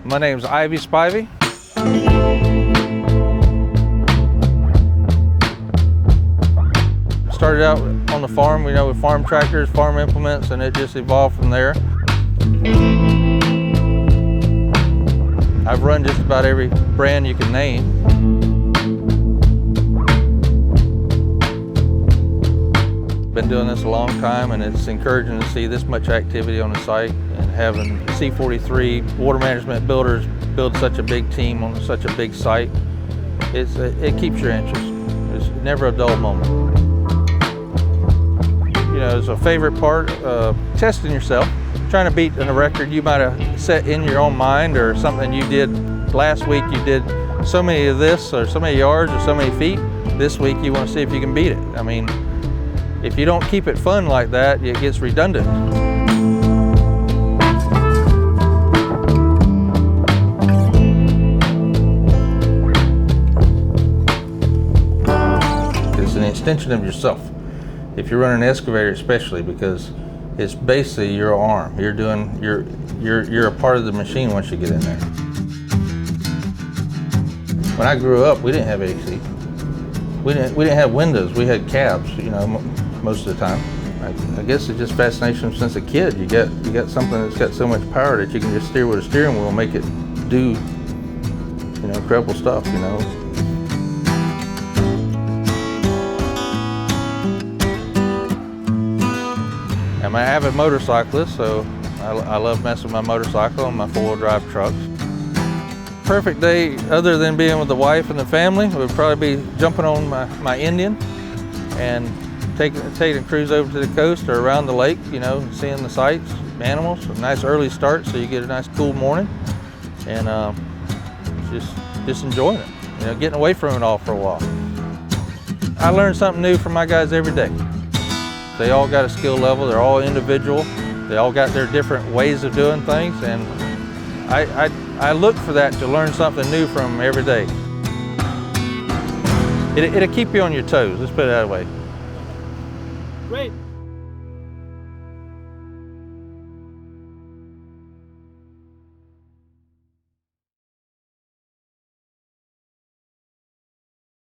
My name's Ivey Spivey. Started out on the farm, with farm tractors, farm implements, and it just evolved from there. I've run just about every brand you can name. Been doing this a long time, and it's encouraging to see this much activity on the site, and having C43 water management builders build such a big team on such a big site. It keeps your interest. It's never a dull moment. It's a favorite part of testing yourself, trying to beat a record you might have set in your own mind, or something you did last week. You did so many of this, or so many yards, or so many feet. This week you want to see if you can beat it. I mean, if you don't keep it fun like that, it gets redundant. It's an extension of yourself. If you're running an excavator especially, because it's basically your arm. You're a part of the machine once you get in there. When I grew up, we didn't have AC. We didn't have windows. We had cabs, most of the time. I guess it's just fascination since a kid. You got something that's got so much power that you can just steer with a steering wheel and make it do, incredible stuff, I'm an avid motorcyclist, so I love messing with my motorcycle and my four-wheel drive trucks. Perfect day, other than being with the wife and the family, would probably be jumping on my Indian and taking a cruise over to the coast or around the lake, seeing the sights, animals. A nice early start, so you get a nice cool morning, and just enjoying it. Getting away from it all for a while. I learn something new from my guys every day. They all got a skill level. They're all individual. They all got their different ways of doing things, and I look for that to learn something new from every day. It'll keep you on your toes. Let's put it that way. Great.